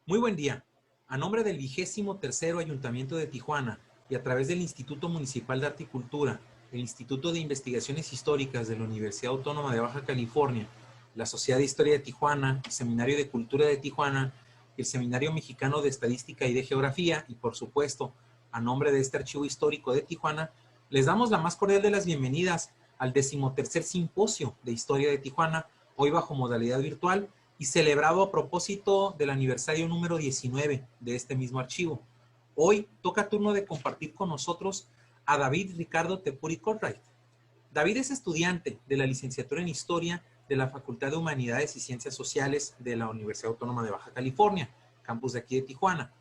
Muy buen día. A nombre del 23º Ayuntamiento de Tijuana y a través del Instituto Municipal de Arte y Cultura, el Instituto de Investigaciones Históricas de la Universidad Autónoma de Baja California, la Sociedad de Historia de Tijuana, el Seminario de Cultura de Tijuana, el Seminario Mexicano de Estadística y de Geografía y, por supuesto, a nombre de este Archivo Histórico de Tijuana, les damos la más cordial de las bienvenidas al 13º Simposio de Historia de Tijuana, hoy bajo modalidad virtual, y celebrado a propósito del aniversario número 19 de este mismo archivo. Hoy toca turno de compartir con nosotros a David Ricardo Tepuri Cortright. David es estudiante de la licenciatura en Historia de la Facultad de Humanidades y Ciencias Sociales de la Universidad Autónoma de Baja California, campus de aquí de Tijuana.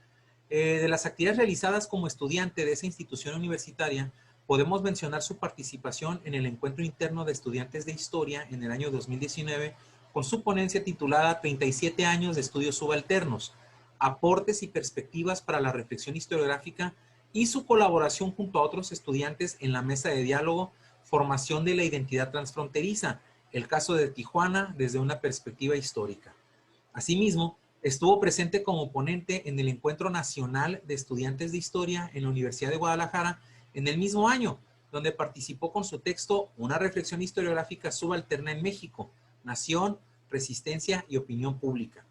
De las actividades realizadas como estudiante de esa institución universitaria, podemos mencionar su participación en el Encuentro Interno de Estudiantes de Historia en el año 2019 con su ponencia titulada 37 años de estudios subalternos, aportes y perspectivas para la reflexión historiográfica, y su colaboración junto a otros estudiantes en la mesa de diálogo Formación de la Identidad Transfronteriza, el caso de Tijuana desde una perspectiva histórica. Asimismo, estuvo presente como ponente en el Encuentro Nacional de Estudiantes de Historia en la Universidad de Guadalajara en el mismo año, donde participó con su texto Una reflexión historiográfica subalterna en México, Nación, Resistencia y Opinión Pública.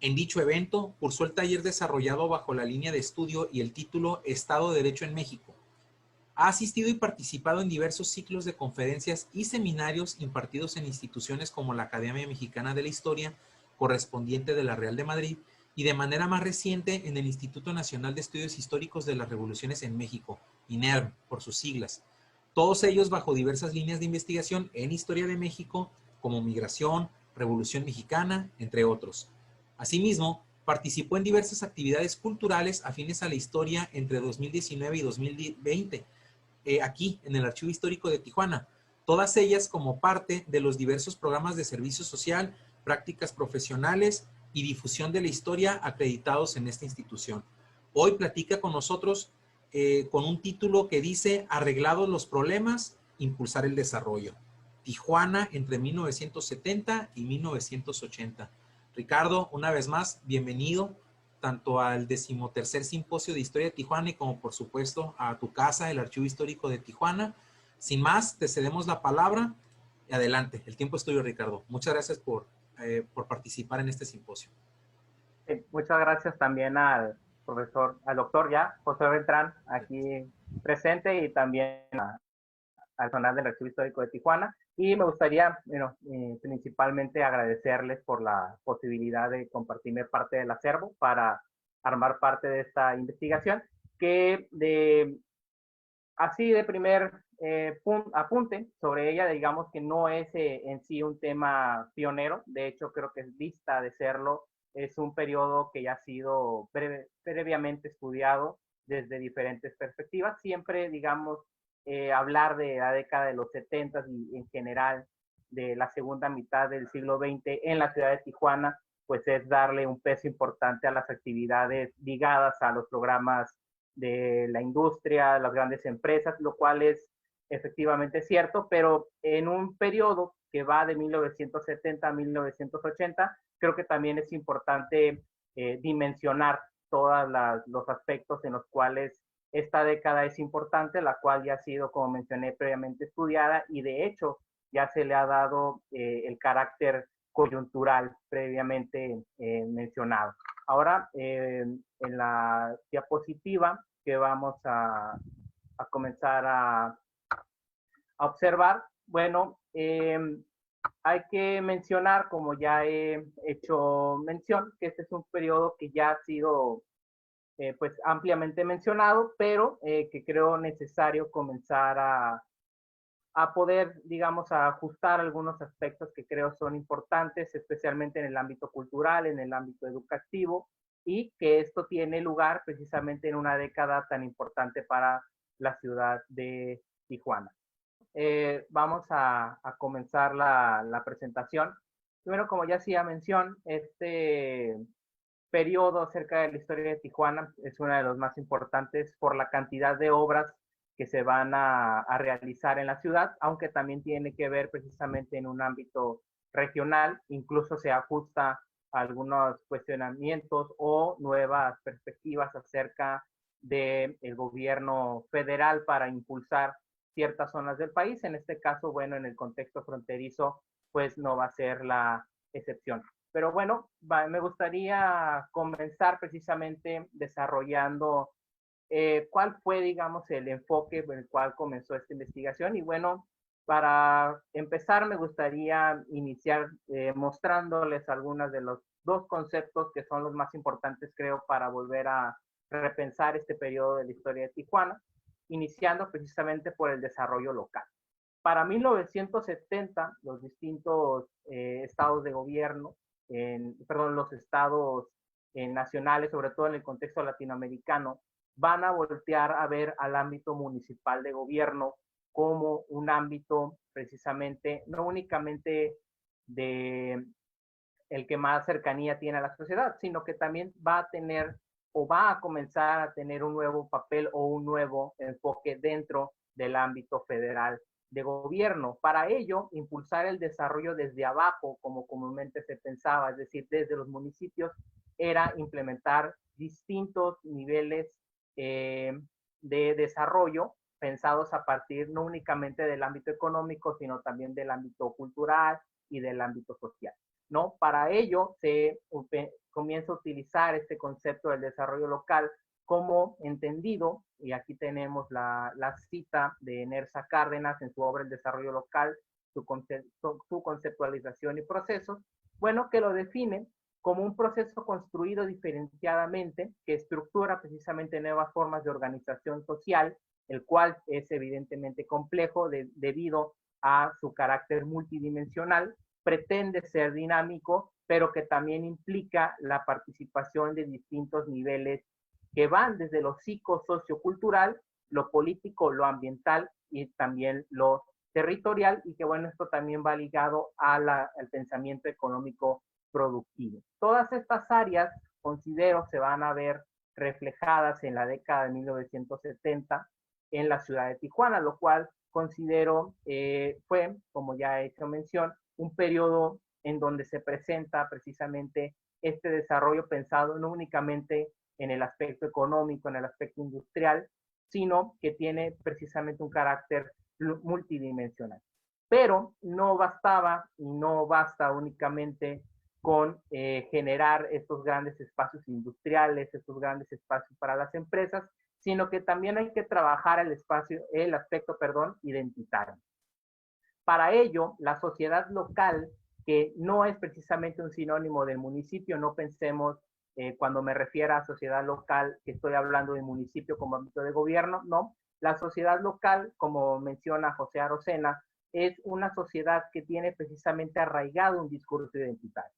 En dicho evento, cursó el taller desarrollado bajo la línea de estudio y el título Estado de Derecho en México. Ha asistido y participado en diversos ciclos de conferencias y seminarios impartidos en instituciones como la Academia Mexicana de la Historia, correspondiente de la Real de Madrid, y de manera más reciente en el Instituto Nacional de Estudios Históricos de las Revoluciones en México, INERM, por sus siglas. Todos ellos bajo diversas líneas de investigación en Historia de México, como Migración, Revolución Mexicana, entre otros. Asimismo, participó en diversas actividades culturales afines a la historia entre 2019 y 2020, aquí en el Archivo Histórico de Tijuana, todas ellas como parte de los diversos programas de servicio social, prácticas profesionales y difusión de la historia acreditados en esta institución. Hoy platica con nosotros con un título que dice Arreglados los problemas, impulsar el desarrollo. Tijuana entre 1970 y 1980. Ricardo, una vez más, bienvenido tanto al 13º Simposio de Historia de Tijuana y como por supuesto a tu casa, el Archivo Histórico de Tijuana. Sin más, te cedemos la palabra. Adelante, el tiempo es tuyo, Ricardo. Muchas gracias por participar en este simposio. Muchas gracias también al profesor, al doctor ya, José Beltrán, aquí presente, y también al personal del Archivo Histórico de Tijuana. Y me gustaría, principalmente agradecerles por la posibilidad de compartirme parte del acervo para armar parte de esta investigación, que así de primer apunte sobre ella, digamos que no es en sí un tema pionero. De hecho creo que es vista de serlo. Es un periodo que ya ha sido previamente estudiado desde diferentes perspectivas. Siempre, digamos, hablar de la década de los 70 y en general de la segunda mitad del siglo XX en la ciudad de Tijuana, pues es darle un peso importante a las actividades ligadas a los programas de la industria, las grandes empresas, lo cual es efectivamente cierto, pero en un periodo que va de 1970 a 1980, creo que también es importante dimensionar todos los aspectos en los cuales esta década es importante, la cual ya ha sido, como mencioné previamente, estudiada, y de hecho ya se le ha dado el carácter coyuntural previamente mencionado. Ahora, en la diapositiva que vamos a comenzar a observar, bueno, hay que mencionar, como ya he hecho mención, que este es un periodo que ya ha sido pues ampliamente mencionado, pero que creo necesario comenzar poder, digamos, a ajustar algunos aspectos que creo son importantes, especialmente en el ámbito cultural, en el ámbito educativo, y que esto tiene lugar precisamente en una década tan importante para la ciudad de Tijuana. Vamos a comenzar la presentación. Primero, como ya hacía mención, este periodo acerca de la historia de Tijuana es uno de los más importantes por la cantidad de obras que se van a realizar en la ciudad, aunque también tiene que ver precisamente en un ámbito regional, incluso se ajusta algunos cuestionamientos o nuevas perspectivas acerca del gobierno federal para impulsar ciertas zonas del país. En este caso, bueno, en el contexto fronterizo, pues no va a ser la excepción. Pero bueno, me gustaría comenzar precisamente desarrollando cuál fue, digamos, el enfoque en el cual comenzó esta investigación. Y bueno, para empezar, me gustaría iniciar mostrándoles algunos de los dos conceptos que son los más importantes, creo, para volver a repensar este periodo de la historia de Tijuana, iniciando precisamente por el desarrollo local. Para 1970, los distintos estados de gobierno, perdón, los estados nacionales, sobre todo en el contexto latinoamericano, van a voltear a ver al ámbito municipal de gobierno como un ámbito precisamente, no únicamente de el que más cercanía tiene a la sociedad, sino que también va a tener o va a comenzar a tener un nuevo papel o un nuevo enfoque dentro del ámbito federal de gobierno. Para ello, impulsar el desarrollo desde abajo, como comúnmente se pensaba, es decir, desde los municipios, era implementar distintos niveles de desarrollo pensados a partir no únicamente del ámbito económico, sino también del ámbito cultural y del ámbito social. ¿No? Para ello se comienza a utilizar este concepto del desarrollo local como entendido, y aquí tenemos la cita de Nersa Cárdenas en su obra El desarrollo local, su conceptualización y procesos, bueno, que lo define como un proceso construido diferenciadamente que estructura precisamente nuevas formas de organización social, el cual es evidentemente complejo debido a su carácter multidimensional, pretende ser dinámico, pero que también implica la participación de distintos niveles que van desde lo psicosociocultural, lo político, lo ambiental y también lo territorial, y que bueno, esto también va ligado al pensamiento económico productivo. Todas estas áreas, considero, se van a ver reflejadas en la década de 1970 en la ciudad de Tijuana, lo cual considero fue, como ya he hecho mención, un periodo en donde se presenta precisamente este desarrollo pensado no únicamente en el aspecto económico, en el aspecto industrial, sino que tiene precisamente un carácter multidimensional. Pero no bastaba y no basta únicamente con generar estos grandes espacios industriales, estos grandes espacios para las empresas, sino que también hay que trabajar el aspecto, identitario. Para ello, la sociedad local, que no es precisamente un sinónimo del municipio, no pensemos cuando me refiero a sociedad local que estoy hablando de municipio como ámbito de gobierno, no. La sociedad local, como menciona José Arocena, es una sociedad que tiene precisamente arraigado un discurso identitario.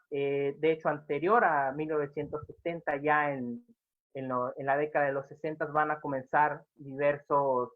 De hecho, anterior a 1970, ya en la década de los 60 van a comenzar diversos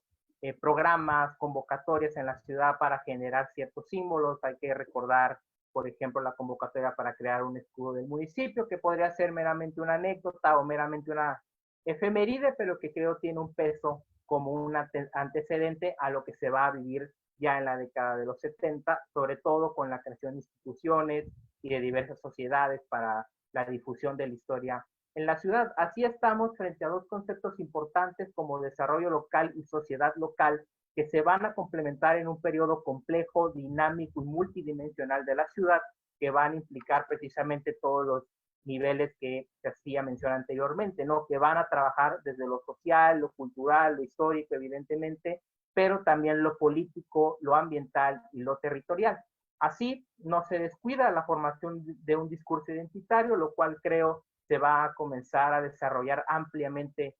programas, convocatorias en la ciudad para generar ciertos símbolos. Hay que recordar, por ejemplo, la convocatoria para crear un escudo del municipio, que podría ser meramente una anécdota o meramente una efeméride, pero que creo tiene un peso como un antecedente a lo que se va a vivir ya en la década de los 70, sobre todo con la creación de instituciones y de diversas sociedades para la difusión de la historia en la ciudad. Así estamos frente a dos conceptos importantes como desarrollo local y sociedad local, que se van a complementar en un periodo complejo, dinámico y multidimensional de la ciudad, que van a implicar precisamente todos los niveles que se hacía mención anteriormente, ¿no? Que van a trabajar desde lo social, lo cultural, lo histórico, evidentemente, pero también lo político, lo ambiental y lo territorial. Así no se descuida la formación de un discurso identitario, lo cual creo se va a comenzar a desarrollar ampliamente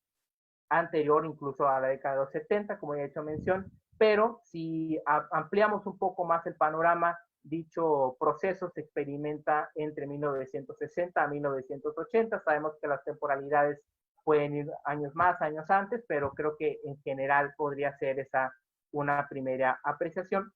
anterior incluso a la década de los 70, como ya he hecho mención, pero si ampliamos un poco más el panorama, dicho proceso se experimenta entre 1960 a 1980. Sabemos que las temporalidades pueden ir años más, años antes, pero creo que en general podría ser esa una primera apreciación.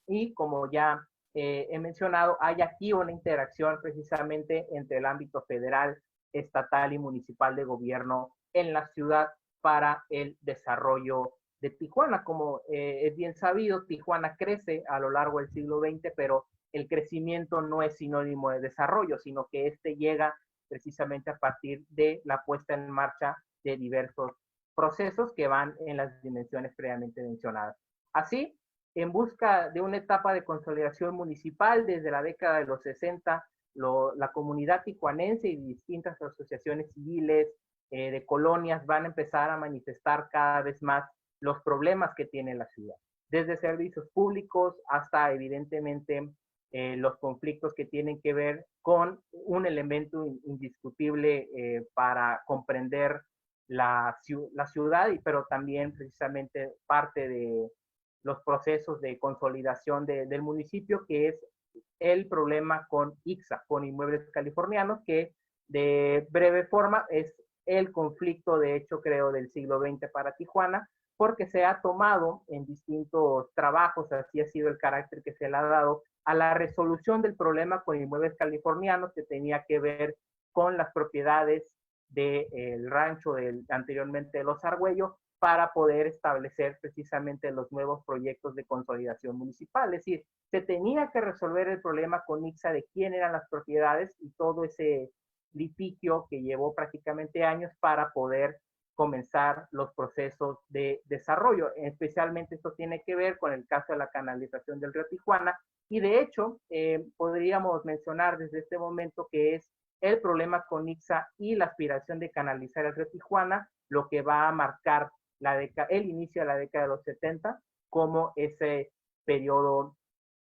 Y como ya he mencionado, hay aquí una interacción precisamente entre el ámbito federal, estatal y municipal de gobierno en la ciudad para el desarrollo de Tijuana. Como es bien sabido, Tijuana crece a lo largo del siglo XX, pero el crecimiento no es sinónimo de desarrollo, sino que este llega precisamente a partir de la puesta en marcha de diversos procesos que van en las dimensiones previamente mencionadas. Así, en busca de una etapa de consolidación municipal desde la década de los 60, la comunidad tijuanense y distintas asociaciones civiles de colonias van a empezar a manifestar cada vez más los problemas que tiene la ciudad, desde servicios públicos hasta evidentemente los conflictos que tienen que ver con un elemento indiscutible para comprender la ciudad, pero también precisamente parte de los procesos de consolidación del municipio, que es el problema con ICSA, con Inmuebles Californianos, que de breve forma es el conflicto, de hecho, creo, del siglo XX para Tijuana, porque se ha tomado en distintos trabajos, así ha sido el carácter que se le ha dado a la resolución del problema con Inmuebles Californianos, que tenía que ver con las propiedades del rancho anteriormente de Los Argüello, para poder establecer precisamente los nuevos proyectos de consolidación municipal. Es decir, se tenía que resolver el problema con ICSA de quién eran las propiedades y todo ese litigio que llevó prácticamente años para poder comenzar los procesos de desarrollo. Especialmente esto tiene que ver con el caso de la canalización del río Tijuana, y de hecho podríamos mencionar desde este momento que es el problema con ICSA y la aspiración de canalizar el río Tijuana lo que va a marcar el inicio de la década de los 70 como ese periodo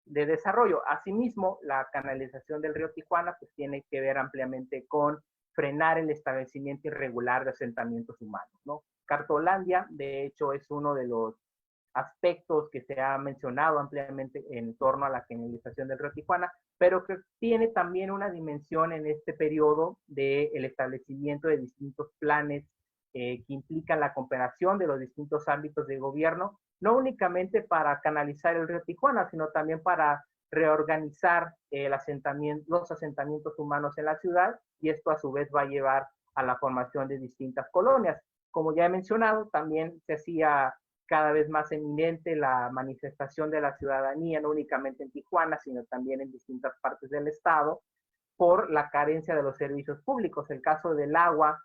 de desarrollo. Asimismo, la canalización del río Tijuana pues tiene que ver ampliamente con frenar el establecimiento irregular de asentamientos humanos, ¿no? Cartolandia, de hecho, es uno de los aspectos que se ha mencionado ampliamente en torno a la canalización del río Tijuana, pero que tiene también una dimensión en este periodo del establecimiento de distintos planes que implican la cooperación de los distintos ámbitos de gobierno, no únicamente para canalizar el río Tijuana, sino también para reorganizar los asentamientos humanos en la ciudad, y esto a su vez va a llevar a la formación de distintas colonias. Como ya he mencionado, también se hacía cada vez más eminente la manifestación de la ciudadanía, no únicamente en Tijuana, sino también en distintas partes del estado, por la carencia de los servicios públicos. El caso del agua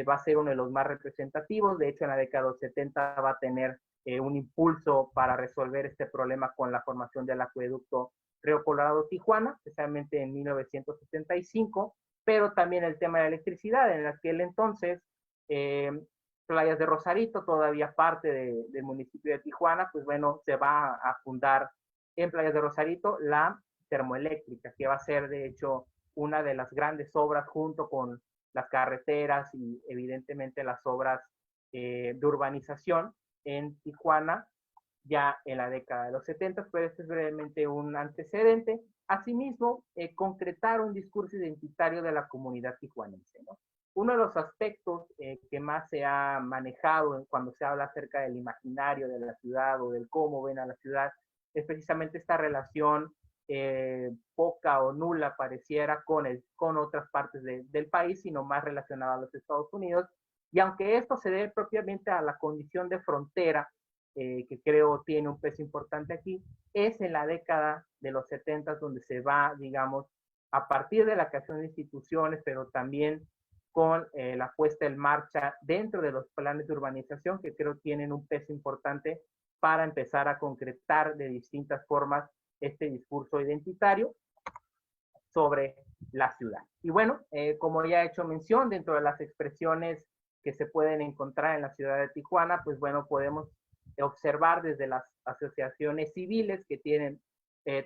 va a ser uno de los más representativos. De hecho, en la década de los 70 va a tener un impulso para resolver este problema con la formación del acueducto Río Colorado-Tijuana, especialmente en 1975, pero también el tema de la electricidad. En aquel entonces, Playas de Rosarito, todavía parte del municipio de Tijuana, pues bueno, se va a fundar en Playas de Rosarito la termoeléctrica, que va a ser de hecho una de las grandes obras junto con las carreteras y evidentemente las obras de urbanización en Tijuana ya en la década de los 70, pero este es brevemente un antecedente. Asimismo, concretar un discurso identitario de la comunidad tijuanense, ¿no? Uno de los aspectos que más se ha manejado cuando se habla acerca del imaginario de la ciudad o del cómo ven a la ciudad es precisamente esta relación poca o nula pareciera con otras partes del país, sino más relacionada a los Estados Unidos. Y aunque esto se debe propiamente a la condición de frontera, que creo tiene un peso importante aquí, es en la década de los 70 donde se va, digamos, a partir de la creación de instituciones, pero también con la puesta en marcha dentro de los planes de urbanización, que creo tienen un peso importante para empezar a concretar de distintas formas este discurso identitario sobre la ciudad. Y bueno, como ya he hecho mención, dentro de las expresiones que se pueden encontrar en la ciudad de Tijuana, pues bueno, podemos observar desde las asociaciones civiles que tienen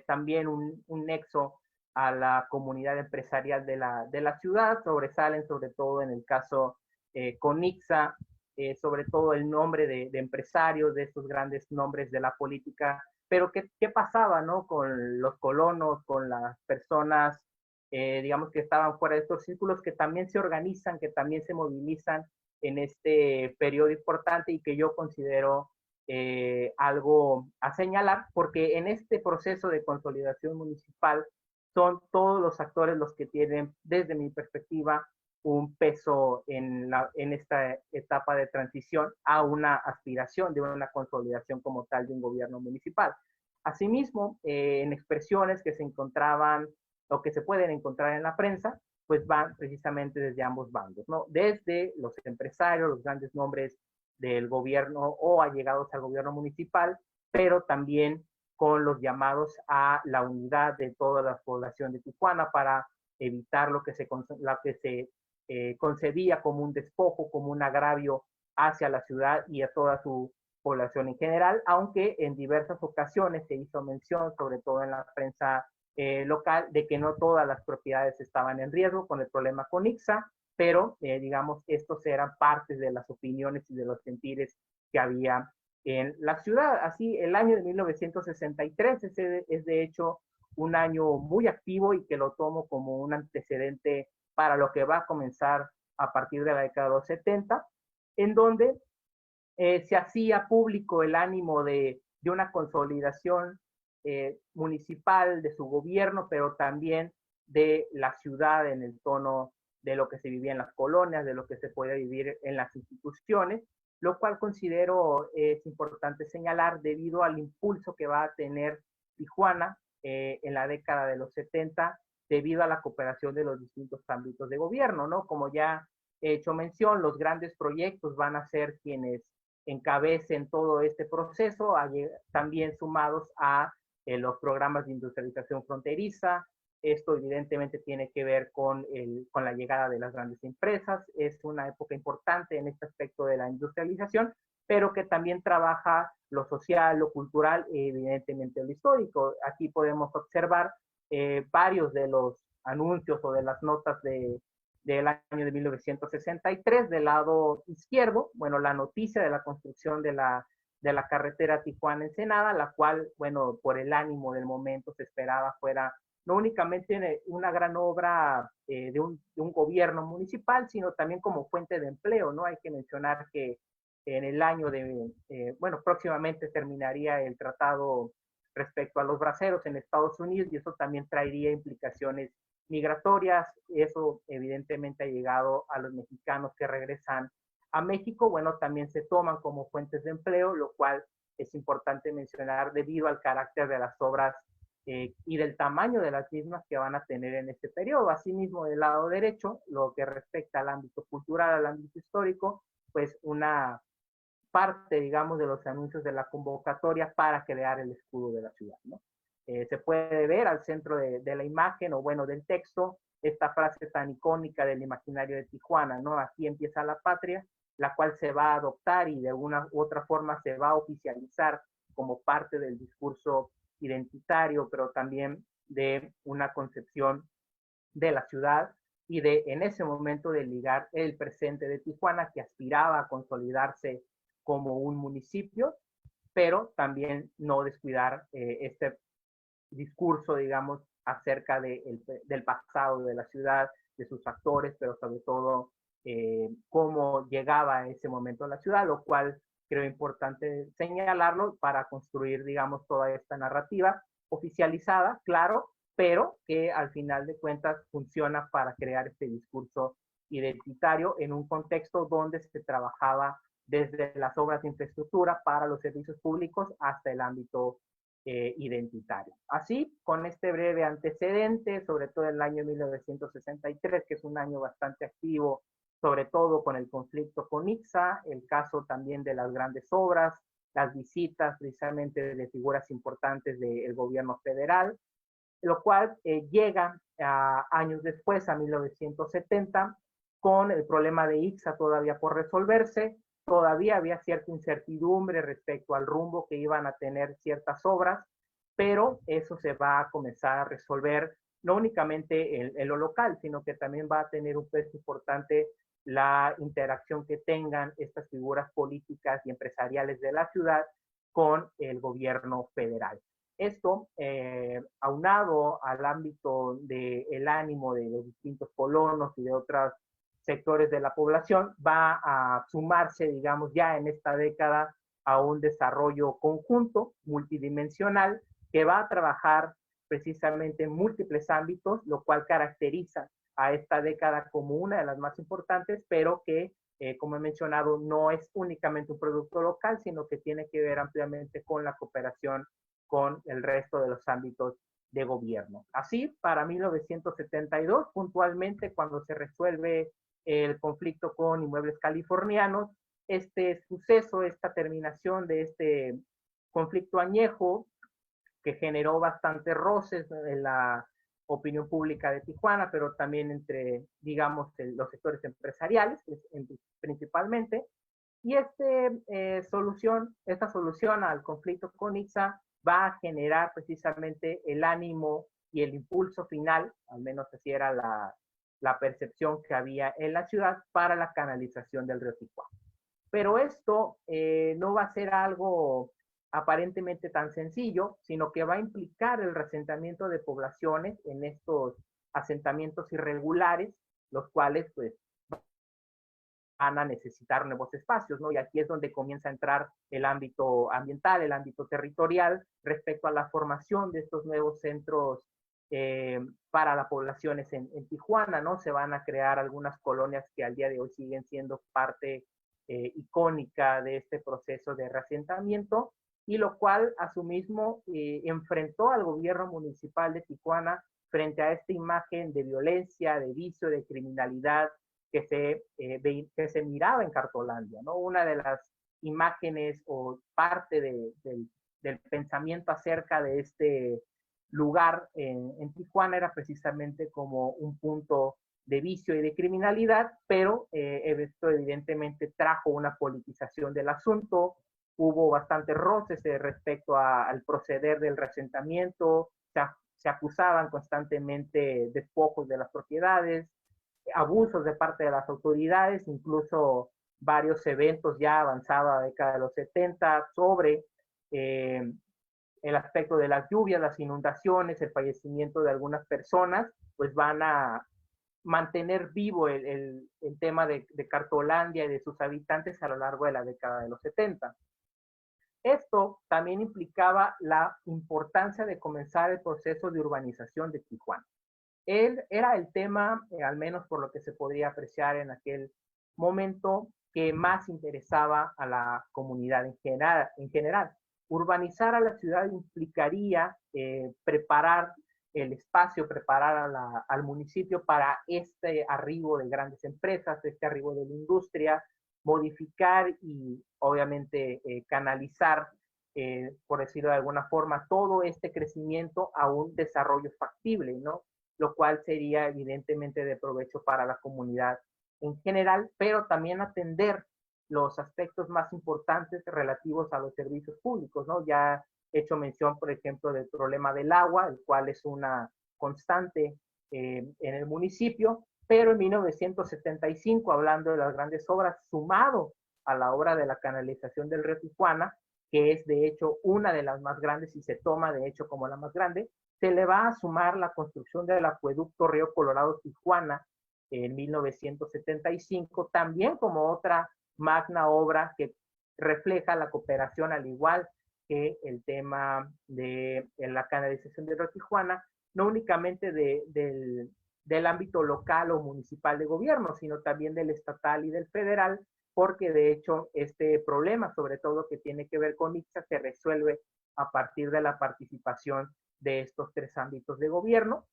también un nexo a la comunidad empresarial de la ciudad, sobresalen sobre todo en el caso con ICSA, sobre todo el nombre de empresarios, de estos grandes nombres de la política, pero ¿qué pasaba, no? Con los colonos, con las personas, digamos, que estaban fuera de estos círculos, que también se organizan, que también se movilizan en este periodo importante y que yo considero algo a señalar, porque en este proceso de consolidación municipal son todos los actores los que tienen, desde mi perspectiva, un peso en esta etapa de transición a una aspiración de una consolidación como tal de un gobierno municipal. Asimismo, en expresiones que se encontraban o que se pueden encontrar en la prensa, pues van precisamente desde ambos bandos, ¿no? Desde los empresarios, los grandes nombres del gobierno o allegados al gobierno municipal, pero también con los llamados a la unidad de toda la población de Tijuana para evitar lo que se concebía como un despojo, como un agravio hacia la ciudad y a toda su población en general, aunque en diversas ocasiones se hizo mención, sobre todo en la prensa local, de que no todas las propiedades estaban en riesgo con el problema con Ixa, pero digamos, estos eran partes de las opiniones y de los sentires que había en la ciudad. Así, el año de 1963 es de hecho un año muy activo y que lo tomo como un antecedente para lo que va a comenzar a partir de la década de los 70, en donde se hacía público el ánimo de una consolidación municipal de su gobierno, pero también de la ciudad en el tono de lo que se vivía en las colonias, de lo que se puede vivir en las instituciones, lo cual considero es importante señalar debido al impulso que va a tener Tijuana en la década de los 70, debido a la cooperación de los distintos ámbitos de gobierno, ¿no? Como ya he hecho mención, los grandes proyectos van a ser quienes encabecen todo este proceso, también sumados a los programas de industrialización fronteriza. Esto evidentemente tiene que ver con la llegada de las grandes empresas. Es una época importante en este aspecto de la industrialización, pero que también trabaja lo social, lo cultural y evidentemente lo histórico. Aquí podemos observar varios de los anuncios o de las notas del año de 1963, del lado izquierdo, bueno, la noticia de la construcción de la carretera Tijuana-Ensenada, la cual, bueno, por el ánimo del momento se esperaba fuera no únicamente una gran obra de un gobierno municipal, sino también como fuente de empleo, ¿no? Hay que mencionar que en el año bueno, próximamente terminaría el tratado respecto a los braceros en Estados Unidos y eso también traería implicaciones migratorias. Eso evidentemente ha llegado a los mexicanos que regresan a México. Bueno, también se toman como fuentes de empleo, lo cual es importante mencionar debido al carácter de las obras y del tamaño de las mismas que van a tener en este periodo. Asimismo, del lado derecho, lo que respecta al ámbito cultural, al ámbito histórico, pues una parte, digamos, de los anuncios de la convocatoria para crear el escudo de la ciudad, ¿no? Se puede ver al centro de la imagen o, bueno, del texto, esta frase tan icónica del imaginario de Tijuana, ¿no? Aquí empieza la patria, la cual se va a adoptar y de alguna u otra forma se va a oficializar como parte del discurso identitario, pero también de una concepción de la ciudad y de en ese momento de ligar el presente de Tijuana que aspiraba a consolidarse como un municipio, pero también no descuidar este discurso, digamos, acerca del pasado de la ciudad, de sus actores, pero sobre todo cómo llegaba a ese momento a la ciudad, lo cual creo importante señalarlo para construir, digamos, toda esta narrativa oficializada, claro, pero que al final de cuentas funciona para crear este discurso identitario en un contexto donde se trabajaba desde las obras de infraestructura para los servicios públicos hasta el ámbito identitario. Así, con este breve antecedente, sobre todo el año 1963, que es un año bastante activo, sobre todo con el conflicto con Ixa, el caso también de las grandes obras, las visitas precisamente de figuras importantes del gobierno federal, lo cual llega a años después, a 1970, con el problema de Ixa todavía por resolverse, todavía había cierta incertidumbre respecto al rumbo que iban a tener ciertas obras, pero eso se va a comenzar a resolver no únicamente en lo local, sino que también va a tener un peso importante la interacción que tengan estas figuras políticas y empresariales de la ciudad con el gobierno federal. Esto, aunado al ámbito del ánimo de los distintos colonos y de otros sectores de la población, va a sumarse, digamos, ya en esta década a un desarrollo conjunto, multidimensional, que va a trabajar precisamente en múltiples ámbitos, lo cual caracteriza a esta década como una de las más importantes, pero que, como he mencionado, no es únicamente un producto local, sino que tiene que ver ampliamente con la cooperación con el resto de los ámbitos de gobierno. Así, para 1972, puntualmente, cuando se resuelve el conflicto con Inmuebles Californianos, este suceso, esta terminación de este conflicto añejo, que generó bastantes roces en la opinión pública de Tijuana, pero también entre, digamos, los sectores empresariales, principalmente. Y esta solución al conflicto con Ixa va a generar precisamente el ánimo y el impulso final, al menos así era la percepción que había en la ciudad, para la canalización del río Tijuana. Pero esto no va a ser algo aparentemente tan sencillo, sino que va a implicar el resentamiento de poblaciones en estos asentamientos irregulares, los cuales pues van a necesitar nuevos espacios, ¿no? Y aquí es donde comienza a entrar el ámbito ambiental, el ámbito territorial, respecto a la formación de estos nuevos centros para las poblaciones en Tijuana, ¿no? Se van a crear algunas colonias que al día de hoy siguen siendo parte icónica de este proceso de reasentamiento, y lo cual a su mismo enfrentó al gobierno municipal de Tijuana frente a esta imagen de violencia, de vicio, de criminalidad que se miraba en Cartolandia, ¿no? Una de las imágenes o parte del pensamiento acerca de este lugar en Tijuana era precisamente como un punto de vicio y de criminalidad, pero esto evidentemente trajo una politización del asunto, hubo bastantes roces respecto al proceder del resentamiento, se acusaban constantemente despojos de las propiedades, abusos de parte de las autoridades, incluso varios eventos ya avanzada la década de los 70 sobre el aspecto de las lluvias, las inundaciones, el fallecimiento de algunas personas, pues van a mantener vivo el tema de Cartolandia y de sus habitantes a lo largo de la década de los 70. Esto también implicaba la importancia de comenzar el proceso de urbanización de Tijuana. Él era el tema, al menos por lo que se podría apreciar en aquel momento, que más interesaba a la comunidad en general. Urbanizar a la ciudad implicaría preparar el espacio, preparar al municipio para este arribo de grandes empresas, este arribo de la industria, modificar y obviamente canalizar, por decirlo de alguna forma, todo este crecimiento a un desarrollo factible, ¿no? Lo cual sería evidentemente de provecho para la comunidad en general, pero también atender los aspectos más importantes relativos a los servicios públicos, ¿no? Ya he hecho mención, por ejemplo, del problema del agua, el cual es una constante en el municipio, pero en 1975, hablando de las grandes obras, sumado a la obra de la canalización del río Tijuana, que es de hecho una de las más grandes y se toma de hecho como la más grande, se le va a sumar la construcción del acueducto Río Colorado-Tijuana en 1975, también como otra magna obra que refleja la cooperación, al igual que el tema de la canalización del río Tijuana, no únicamente del ámbito local o municipal de gobierno, sino también del estatal y del federal, porque de hecho este problema, sobre todo que tiene que ver con ICSA, se resuelve a partir de la participación de estos tres ámbitos de gobierno,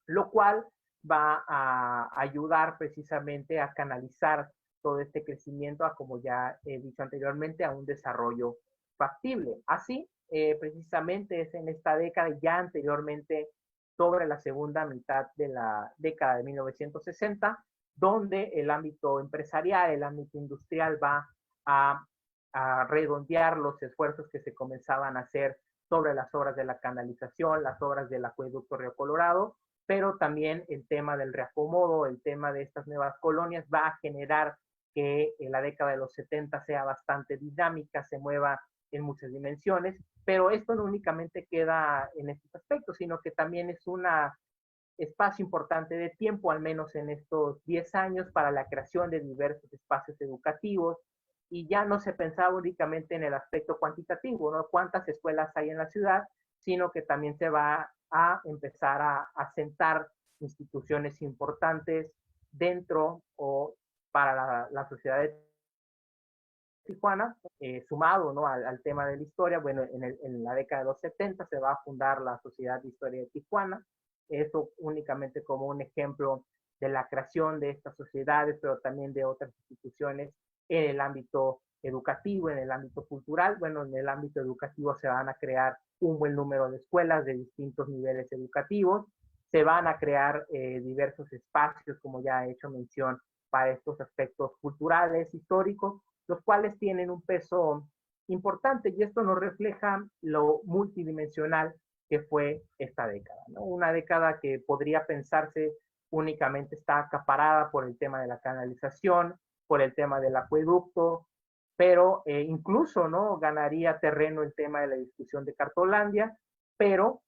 lo cual va a ayudar precisamente a canalizar todo este crecimiento a, como ya he dicho anteriormente, a un desarrollo factible. Así, precisamente es en esta década, ya anteriormente sobre la segunda mitad de la década de 1960, donde el ámbito empresarial, el ámbito industrial va a redondear los esfuerzos que se comenzaban a hacer sobre las obras de la canalización, las obras del acueducto Río Colorado, pero también el tema del reacomodo, el tema de estas nuevas colonias va a generar que en la década de los 70 sea bastante dinámica, se mueva en muchas dimensiones, pero esto no únicamente queda en estos aspectos, sino que también es un espacio importante de tiempo, al menos en estos 10 años, para la creación de diversos espacios educativos, y ya no se pensaba únicamente en el aspecto cuantitativo, ¿no? Cuántas escuelas hay en la ciudad, sino que también se va a empezar a sentar instituciones importantes dentro o para la sociedad de Tijuana, sumado, ¿no?, al tema de la historia. Bueno, en la década de los 70 se va a fundar la Sociedad de Historia de Tijuana, eso únicamente como un ejemplo de la creación de estas sociedades, pero también de otras instituciones en el ámbito educativo, en el ámbito cultural. Bueno, en el ámbito educativo se van a crear un buen número de escuelas de distintos niveles educativos, se van a crear diversos espacios, como ya he hecho mención, para estos aspectos culturales, históricos, los cuales tienen un peso importante, y esto nos refleja lo multidimensional que fue esta década, ¿no? Una década que podría pensarse únicamente está acaparada por el tema de la canalización, por el tema del acueducto, pero incluso, ¿no?, ganaría terreno el tema de la discusión de Cartolandia, pero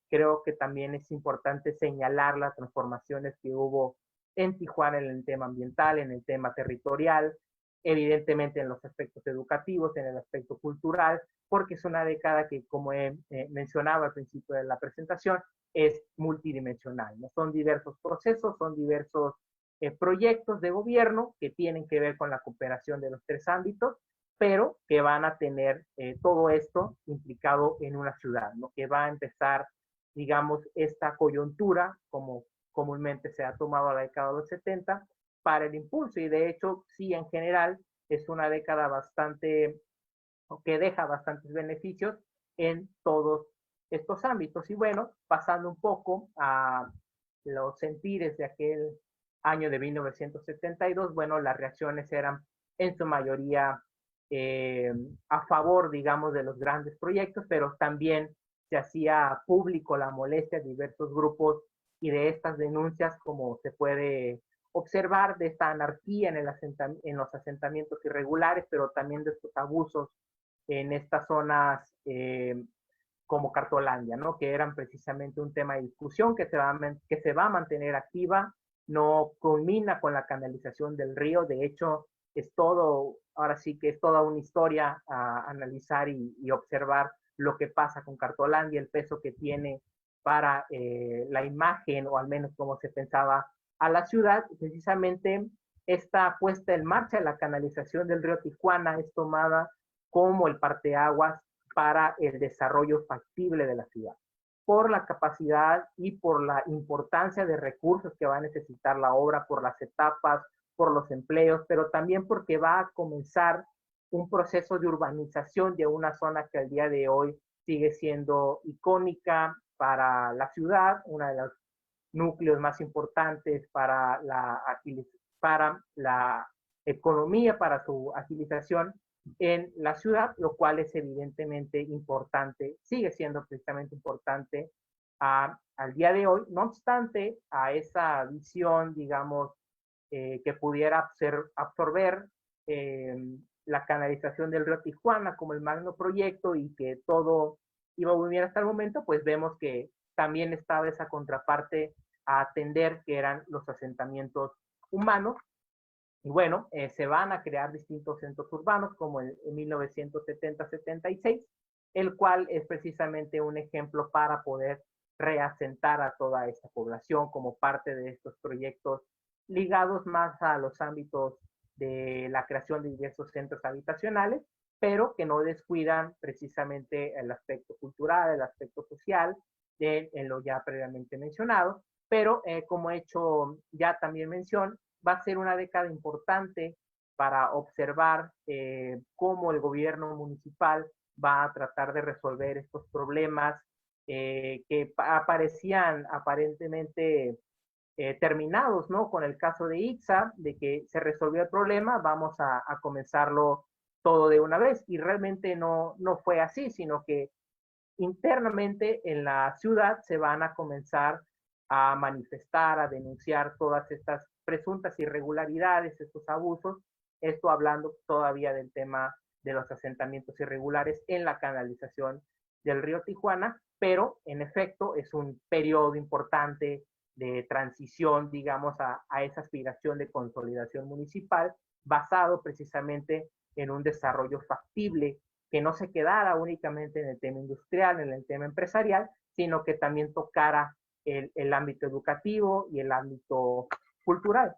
creo que también es importante señalar las transformaciones que hubo en Tijuana en el tema ambiental, en el tema territorial, evidentemente en los aspectos educativos, en el aspecto cultural, porque es una década que, como he mencionado al principio de la presentación, es multidimensional, ¿no? Son diversos procesos, son diversos proyectos de gobierno que tienen que ver con la cooperación de los tres ámbitos, pero que van a tener todo esto implicado en una ciudad, ¿no?, que va a empezar, digamos, esta coyuntura, como comúnmente se ha tomado a la década de los 70, para el impulso. Y de hecho, sí, en general, es una década bastante, que deja bastantes beneficios en todos estos ámbitos. Y bueno, pasando un poco a los sentires de aquel año de 1972, bueno, las reacciones eran en su mayoría eh, a favor, digamos, de los grandes proyectos, pero también se hacía público la molestia de diversos grupos y de estas denuncias, como se puede observar, de esta anarquía en los asentamientos irregulares, pero también de estos abusos en estas zonas como Cartolandia, ¿no?, que eran precisamente un tema de discusión que se va a mantener activa, no culmina con la canalización del río. De hecho, es todo, ahora sí que es toda una historia a analizar y observar lo que pasa con Cartolandia, el peso que tiene para la imagen, o al menos como se pensaba a la ciudad. Precisamente esta puesta en marcha de la canalización del río Tijuana es tomada como el parteaguas para el desarrollo factible de la ciudad, por la capacidad y por la importancia de recursos que va a necesitar la obra, por las etapas, por los empleos, pero también porque va a comenzar un proceso de urbanización de una zona que al día de hoy sigue siendo icónica para la ciudad, una de los núcleos más importantes para la economía, para su agilización en la ciudad, lo cual es evidentemente importante, sigue siendo precisamente importante al día de hoy. No obstante, a esa visión, digamos, que pudiera absorber eh, la canalización del río Tijuana como el magno proyecto, y que todo iba muy bien hasta el momento, pues vemos que también estaba esa contraparte a atender, que eran los asentamientos humanos. Y bueno, se van a crear distintos centros urbanos, como en 1970-76, el cual es precisamente un ejemplo para poder reasentar a toda esta población como parte de estos proyectos ligados más a los ámbitos de la creación de diversos centros habitacionales, pero que no descuidan precisamente el aspecto cultural, el aspecto social, en lo ya previamente mencionado. Pero como he hecho ya también mención, va a ser una década importante para observar cómo el gobierno municipal va a tratar de resolver estos problemas que aparecían aparentemente terminados, ¿no?, con el caso de Ixa, de que se resolvió el problema, vamos a comenzarlo todo de una vez. Y realmente no fue así, sino que internamente en la ciudad se van a comenzar a manifestar, a denunciar todas estas presuntas irregularidades, estos abusos, esto hablando todavía del tema de los asentamientos irregulares en la canalización del río Tijuana, pero en efecto es un periodo importante de transición, digamos, a esa aspiración de consolidación municipal, basado precisamente en un desarrollo factible, que no se quedara únicamente en el tema industrial, en el tema empresarial, sino que también tocara el ámbito educativo y el ámbito cultural.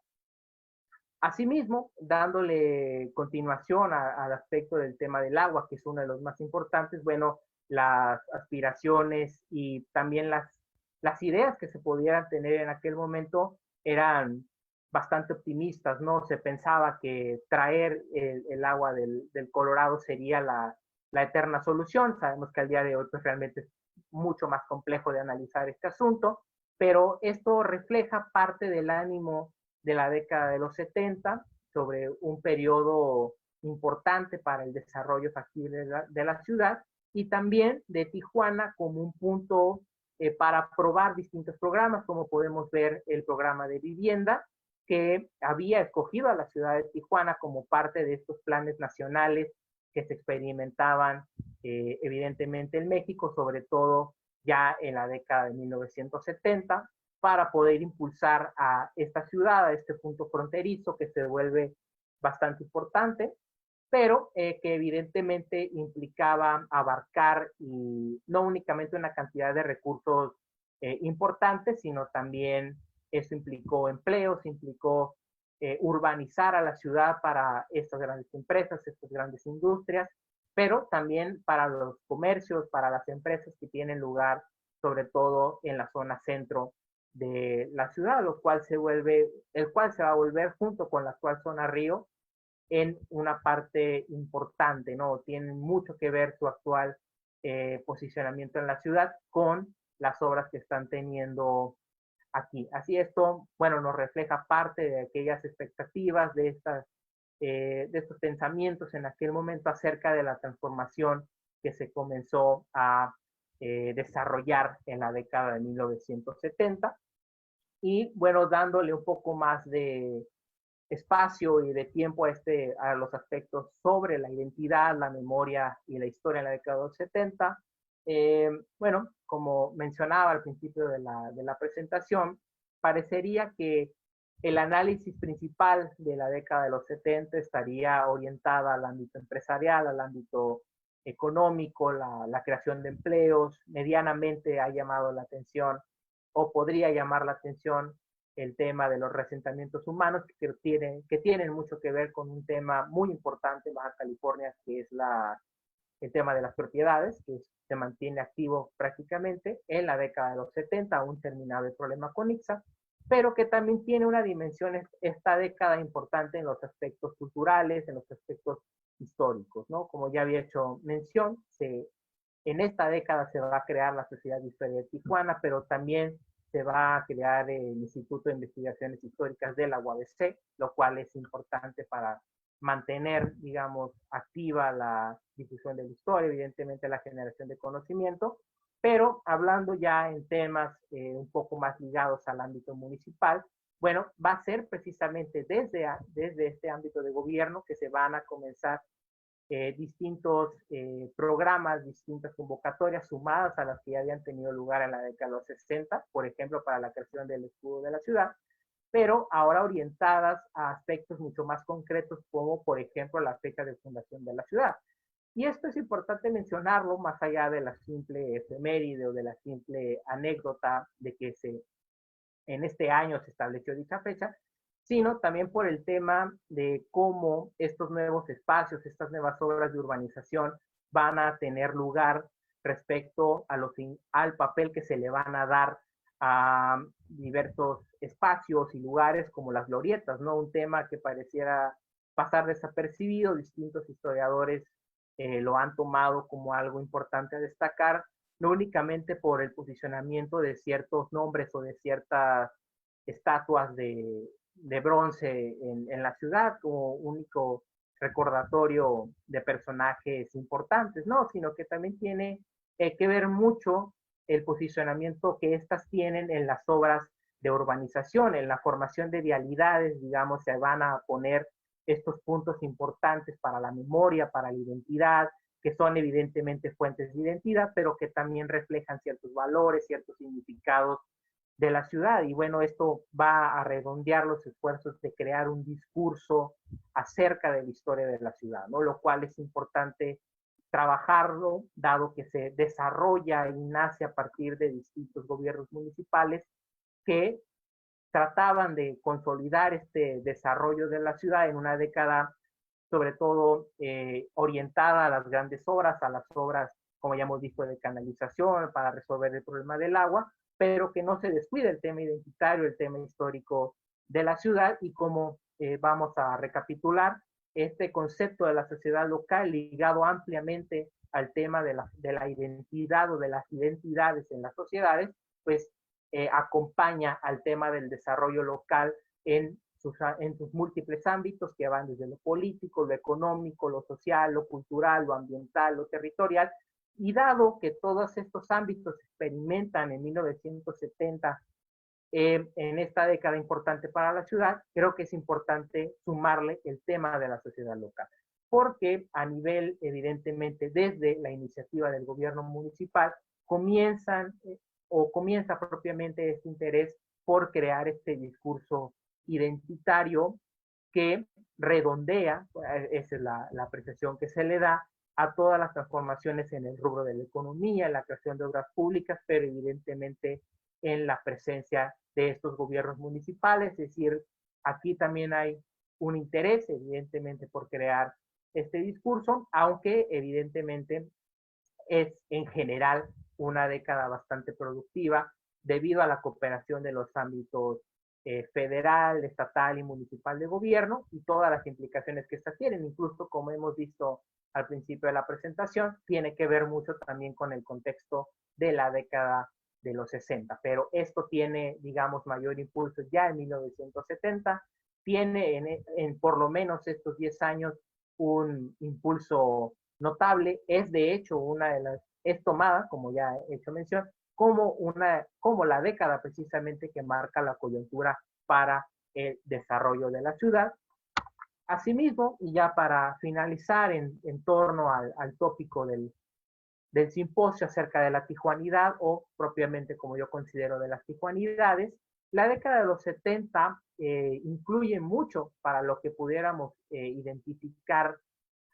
Asimismo, dándole continuación al aspecto del tema del agua, que es uno de los más importantes, bueno, las aspiraciones y también las ideas que se pudieran tener en aquel momento eran bastante optimistas, ¿no? Se pensaba que traer el agua del Colorado sería la eterna solución. Sabemos que al día de hoy pues realmente es mucho más complejo de analizar este asunto, pero esto refleja parte del ánimo de la década de los 70 sobre un periodo importante para el desarrollo factible de la ciudad y también de Tijuana como un punto para probar distintos programas, como podemos ver el programa de vivienda que había escogido a la ciudad de Tijuana como parte de estos planes nacionales que se experimentaban evidentemente en México, sobre todo ya en la década de 1970, para poder impulsar a esta ciudad, a este punto fronterizo que se vuelve bastante importante, pero que evidentemente implicaba abarcar y no únicamente una cantidad de recursos importantes, sino también eso implicó empleos, implicó urbanizar a la ciudad para estas grandes empresas, estas grandes industrias, pero también para los comercios, para las empresas que tienen lugar sobre todo en la zona centro de la ciudad, el cual se va a volver junto con la actual zona Río en una parte importante, ¿no? Tiene mucho que ver su actual posicionamiento en la ciudad con las obras que están teniendo aquí. Así esto, bueno, nos refleja parte de aquellas expectativas, de estos pensamientos en aquel momento acerca de la transformación que se comenzó a desarrollar en la década de 1970 y bueno, dándole un poco más de espacio y de tiempo a los aspectos sobre la identidad, la memoria y la historia en la década de los 70. Bueno, como mencionaba al principio de la presentación, parecería que el análisis principal de la década de los 70 estaría orientada al ámbito empresarial, al ámbito económico, la creación de empleos. Medianamente ha llamado la atención o podría llamar la atención el tema de los resentamientos humanos que tienen mucho que ver con un tema muy importante en Baja California, que es el tema de las propiedades, que se mantiene activo prácticamente en la década de los 70, aún terminado el problema con Ixa, pero que también tiene una dimensión esta década importante en los aspectos culturales, en los aspectos históricos, ¿no? Como ya había hecho mención, en esta década se va a crear la Sociedad de Historia de Tijuana, pero también se va a crear el Instituto de Investigaciones Históricas de la UABC, lo cual es importante para mantener, digamos, activa la difusión de la historia, evidentemente la generación de conocimiento, pero hablando ya en temas un poco más ligados al ámbito municipal, bueno, va a ser precisamente desde este ámbito de gobierno que se van a comenzar distintos programas, distintas convocatorias sumadas a las que ya habían tenido lugar en la década de los 60, por ejemplo, para la creación del escudo de la ciudad, pero ahora orientadas a aspectos mucho más concretos, como por ejemplo la fecha de fundación de la ciudad. Y esto es importante mencionarlo más allá de la simple efeméride o de la simple anécdota de que en este año se estableció dicha fecha, sino también por el tema de cómo estos nuevos espacios, estas nuevas obras de urbanización van a tener lugar respecto al papel que se le van a dar a diversos espacios y lugares como las glorietas, ¿no? Un tema que pareciera pasar desapercibido, distintos historiadores lo han tomado como algo importante a destacar, no únicamente por el posicionamiento de ciertos nombres o de ciertas estatuas de bronce en la ciudad como único recordatorio de personajes importantes, ¿no? Sino que también tiene que ver mucho el posicionamiento que éstas tienen en las obras de urbanización, en la formación de vialidades, digamos, se van a poner estos puntos importantes para la memoria, para la identidad, que son evidentemente fuentes de identidad, pero que también reflejan ciertos valores, ciertos significados de la ciudad. Y bueno, esto va a redondear los esfuerzos de crear un discurso acerca de la historia de la ciudad, ¿no? Lo cual es importante trabajarlo, dado que se desarrolla y nace a partir de distintos gobiernos municipales que trataban de consolidar este desarrollo de la ciudad en una década sobre todo orientada a las grandes obras, a las obras, como ya hemos visto, de canalización para resolver el problema del agua, pero que no se descuide el tema identitario, el tema histórico de la ciudad y como vamos a recapitular este concepto de la sociedad local ligado ampliamente al tema de la identidad o de las identidades en las sociedades, pues acompaña al tema del desarrollo local en sus múltiples ámbitos que van desde lo político, lo económico, lo social, lo cultural, lo ambiental, lo territorial. Y dado que todos estos ámbitos se experimentan en 1970 en esta década importante para la ciudad, creo que es importante sumarle el tema de la sociedad local, porque a nivel, evidentemente, desde la iniciativa del gobierno municipal, comienza propiamente este interés por crear este discurso identitario que redondea, esa es la apreciación que se le da a todas las transformaciones en el rubro de la economía, en la creación de obras públicas, pero evidentemente en la presencia de estos gobiernos municipales, es decir, aquí también hay un interés, evidentemente, por crear este discurso, aunque evidentemente es en general una década bastante productiva debido a la cooperación de los ámbitos federal, estatal y municipal de gobierno y todas las implicaciones que estas tienen, incluso como hemos visto al principio de la presentación, tiene que ver mucho también con el contexto de la década de los 60, pero esto tiene, digamos, mayor impulso ya en 1970, tiene en por lo menos estos 10 años un impulso notable, es de hecho una de las, es tomada, como ya he hecho mención, como la década precisamente que marca la coyuntura para el desarrollo de la ciudad. Asimismo, y ya para finalizar en torno al tópico del simposio acerca de la tijuanidad o propiamente como yo considero de las tijuanidades, la década de los 70 incluye mucho para lo que pudiéramos identificar,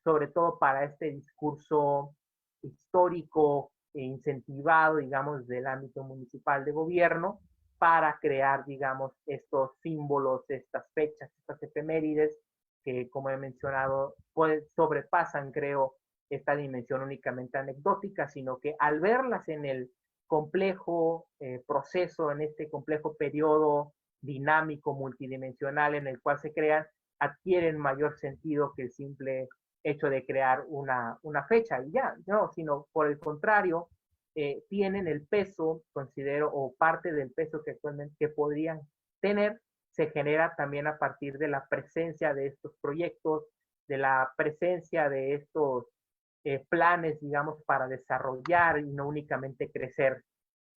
sobre todo para este discurso histórico e incentivado, digamos, del ámbito municipal de gobierno para crear, digamos, estos símbolos, estas fechas, estas efemérides que, como he mencionado, pues, sobrepasan, creo, esta dimensión únicamente anecdótica, sino que al verlas en el complejo proceso, en este complejo periodo dinámico, multidimensional en el cual se crean, adquieren mayor sentido que el simple hecho de crear una fecha y ya, no, sino por el contrario, tienen el peso, considero, o parte del peso que actualmente que podrían tener, se genera también a partir de la presencia de estos proyectos, de la presencia de estos planes, digamos, para desarrollar y no únicamente crecer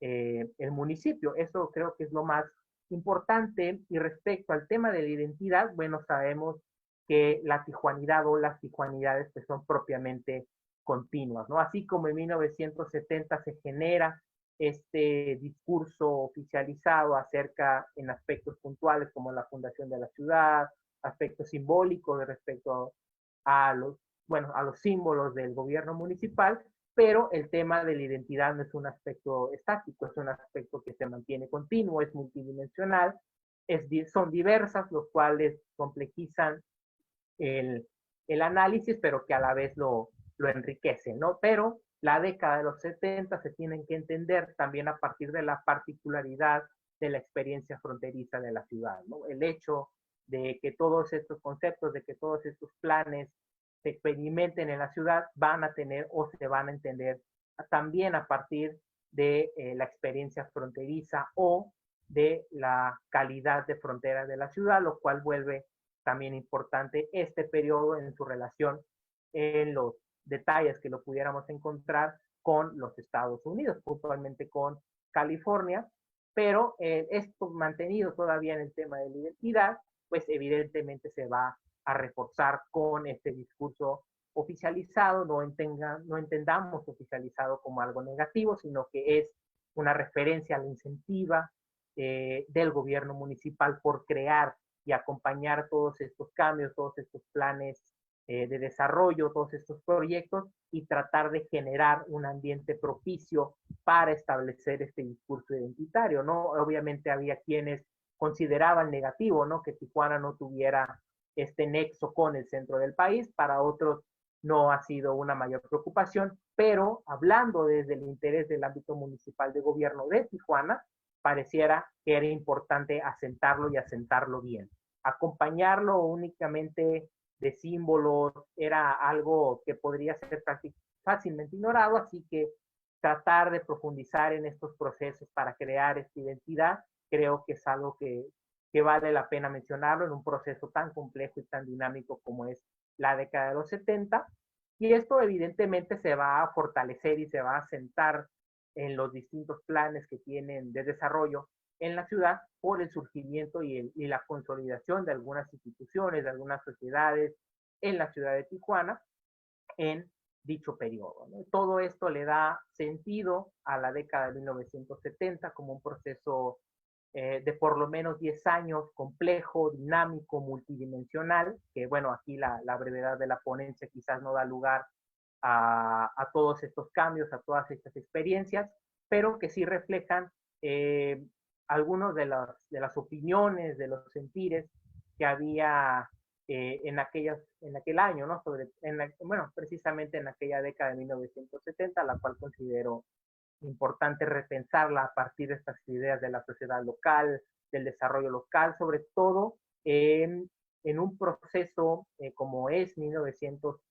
el municipio. Eso creo que es lo más importante. Y respecto al tema de la identidad, bueno, sabemos que la tijuanidad o las tijuanidades pues, son propiamente continuas, ¿no? Así como en 1970 se genera este discurso oficializado acerca en aspectos puntuales como la fundación de la ciudad, aspectos simbólicos de respecto a los, bueno, a los símbolos del gobierno municipal, pero el tema de la identidad no es un aspecto estático, es un aspecto que se mantiene continuo, es multidimensional, son diversas, los cuales complejizan el, el análisis, pero que a la vez lo enriquecen, ¿no? Pero la década de los 70 se tienen que entender también a partir de la particularidad de la experiencia fronteriza de la ciudad, ¿no? El hecho de que todos estos conceptos, de que todos estos planes se experimenten en la ciudad van a tener o se van a entender también a partir de la experiencia fronteriza o de la calidad de frontera de la ciudad, lo cual vuelve también importante este periodo en su relación en los detalles que lo pudiéramos encontrar con los Estados Unidos, puntualmente con California, pero esto mantenido todavía en el tema de la identidad, pues evidentemente se va a reforzar con este discurso oficializado, no entendamos oficializado como algo negativo, sino que es una referencia a la incentiva del gobierno municipal por crear y acompañar todos estos cambios, todos estos planes de desarrollo, todos estos proyectos y tratar de generar un ambiente propicio para establecer este discurso identitario, ¿no? Obviamente había quienes consideraban negativo, ¿no? Que Tijuana no tuviera este nexo con el centro del país. Para otros no ha sido una mayor preocupación, pero hablando desde el interés del ámbito municipal de gobierno de Tijuana, pareciera que era importante asentarlo y asentarlo bien. Acompañarlo únicamente de símbolos era algo que podría ser fácilmente ignorado, así que tratar de profundizar en estos procesos para crear esta identidad, creo que es algo que vale la pena mencionarlo en un proceso tan complejo y tan dinámico como es la década de los 70. Y esto evidentemente se va a fortalecer y se va a sentar en los distintos planes que tienen de desarrollo en la ciudad por el surgimiento y la consolidación de algunas instituciones, de algunas sociedades en la ciudad de Tijuana en dicho periodo, ¿no? Todo esto le da sentido a la década de 1970 como un proceso de por lo menos 10 años, complejo, dinámico, multidimensional, que bueno, aquí la brevedad de la ponencia quizás no da lugar a todos estos cambios, a todas estas experiencias, pero que sí reflejan algunas de las opiniones, de los sentires que había en aquel año, ¿no? Bueno, precisamente en aquella década de 1970, la cual considero importante repensarla a partir de estas ideas de la sociedad local, del desarrollo local, sobre todo en un proceso como es 1900,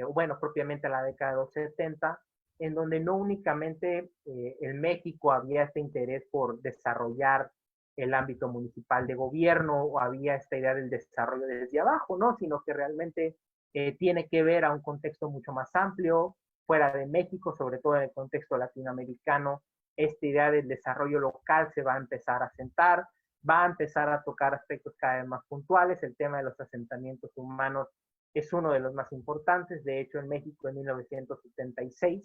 bueno, propiamente la década de los 70, en donde no únicamente en México había este interés por desarrollar el ámbito municipal de gobierno o había esta idea del desarrollo desde abajo, ¿no? Sino que realmente tiene que ver a un contexto mucho más amplio, fuera de México, sobre todo en el contexto latinoamericano, esta idea del desarrollo local se va a empezar a sentar, va a empezar a tocar aspectos cada vez más puntuales. El tema de los asentamientos humanos es uno de los más importantes. De hecho, en México en 1976,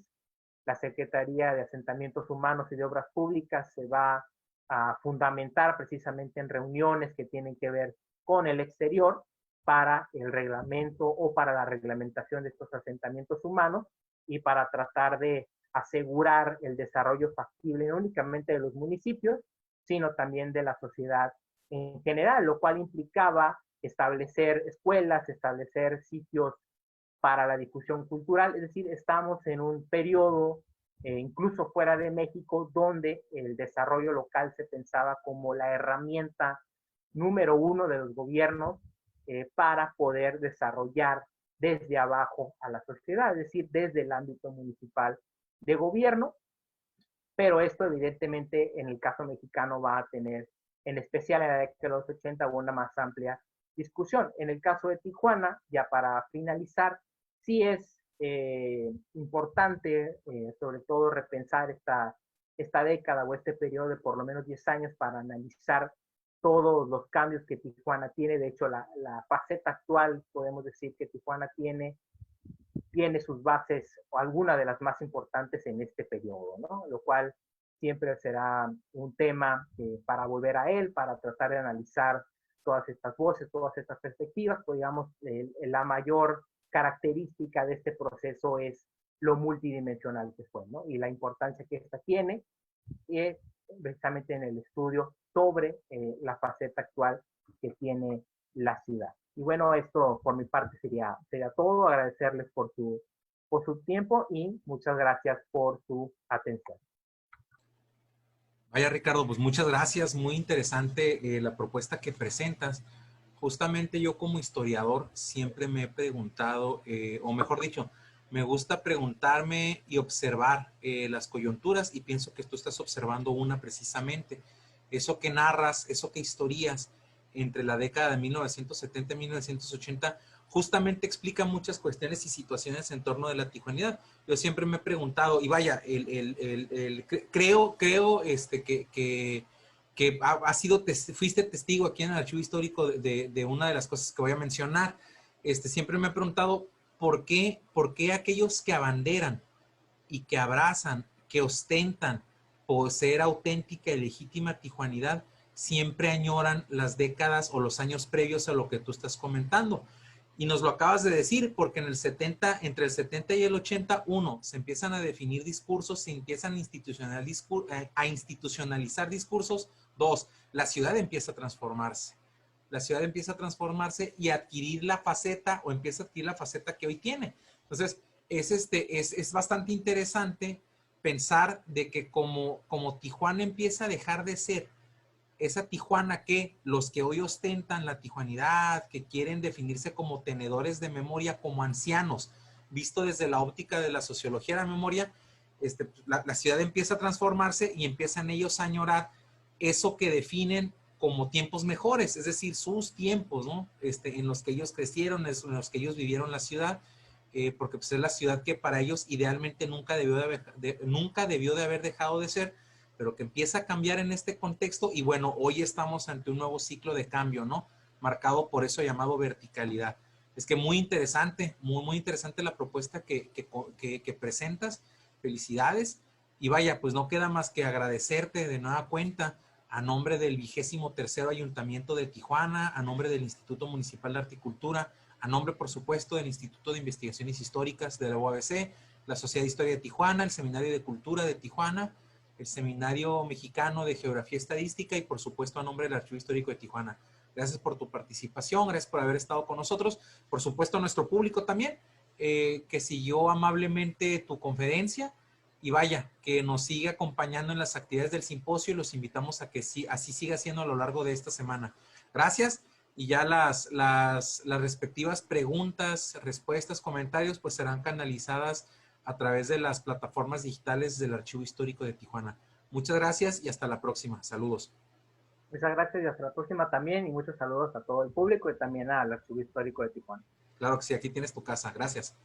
la Secretaría de Asentamientos Humanos y de Obras Públicas se va a fundamentar precisamente en reuniones que tienen que ver con el exterior para el reglamento o para la reglamentación de estos asentamientos humanos y para tratar de asegurar el desarrollo factible no únicamente de los municipios, sino también de la sociedad en general, lo cual implicaba establecer escuelas, establecer sitios para la difusión cultural. Es decir, estamos en un periodo, incluso fuera de México, donde el desarrollo local se pensaba como la herramienta número uno de los gobiernos para poder desarrollar desde abajo a la sociedad, es decir, desde el ámbito municipal de gobierno, pero esto evidentemente en el caso mexicano va a tener, en especial en la década de los 80, una más amplia discusión. En el caso de Tijuana, ya para finalizar, sí es importante, sobre todo, repensar esta década o este periodo de por lo menos 10 años para analizar todos los cambios que Tijuana tiene. De hecho, la faceta actual, podemos decir que Tijuana tiene sus bases, o alguna de las más importantes en este periodo, ¿no? Lo cual siempre será un tema para volver a él, para tratar de analizar todas estas voces, todas estas perspectivas. Pues, digamos, la mayor característica de este proceso es lo multidimensional que fue, ¿no? Y la importancia que esta tiene es precisamente en el estudio sobre la faceta actual que tiene la ciudad. Y bueno, esto por mi parte sería todo. Agradecerles por su tiempo y muchas gracias por su atención. Vaya, Ricardo, pues muchas gracias. Muy interesante la propuesta que presentas. Justamente yo como historiador siempre me he preguntado, o mejor dicho, me gusta preguntarme y observar las coyunturas, y pienso que tú estás observando una precisamente. Eso que narras, eso que historias entre la década de 1970 y 1980, justamente explica muchas cuestiones y situaciones en torno de la tijuanidad. Yo siempre me he preguntado, y vaya, creo que fuiste testigo aquí en el archivo histórico de una de las cosas que voy a mencionar. Siempre me he preguntado por qué aquellos que abanderan y que abrazan, que ostentan poseer auténtica y legítima tijuanidad, siempre añoran las décadas o los años previos a lo que tú estás comentando. Y nos lo acabas de decir, porque en el 70, entre el 70 y el 81 se empiezan a definir discursos, se empiezan a institucionalizar discursos. Dos, la ciudad empieza a transformarse. La ciudad empieza a transformarse y a adquirir la faceta, o empieza a adquirir la faceta que hoy tiene. Entonces, es bastante interesante pensar de que como Tijuana empieza a dejar de ser esa Tijuana que los que hoy ostentan la tijuanidad, que quieren definirse como tenedores de memoria, como ancianos, visto desde la óptica de la sociología de la memoria, la ciudad empieza a transformarse y empiezan ellos a añorar eso que definen como tiempos mejores, es decir, sus tiempos, ¿no? En los que ellos crecieron, en los que ellos vivieron la ciudad, porque pues, es la ciudad que para ellos idealmente nunca debió de haber dejado de ser, pero que empieza a cambiar en este contexto y bueno, hoy estamos ante un nuevo ciclo de cambio, ¿no? Marcado por eso llamado verticalidad. Es que muy interesante, muy interesante la propuesta que presentas. Felicidades. Y vaya, pues no queda más que agradecerte de nueva cuenta a nombre del 23º Ayuntamiento de Tijuana, a nombre del Instituto Municipal de Arte y Cultura, a nombre, por supuesto, del Instituto de Investigaciones Históricas de la UABC, la Sociedad de Historia de Tijuana, el Seminario de Cultura de Tijuana, el Seminario Mexicano de Geografía Estadística y, por supuesto, a nombre del Archivo Histórico de Tijuana. Gracias por tu participación, gracias por haber estado con nosotros. Por supuesto, a nuestro público también, que siguió amablemente tu conferencia y vaya, que nos siga acompañando en las actividades del simposio y los invitamos a que sí, así siga siendo a lo largo de esta semana. Gracias y ya las respectivas preguntas, respuestas, comentarios, pues serán canalizadas a través de las plataformas digitales del Archivo Histórico de Tijuana. Muchas gracias y hasta la próxima. Saludos. Muchas gracias y hasta la próxima también y muchos saludos a todo el público y también al Archivo Histórico de Tijuana. Claro que sí, aquí tienes tu casa. Gracias.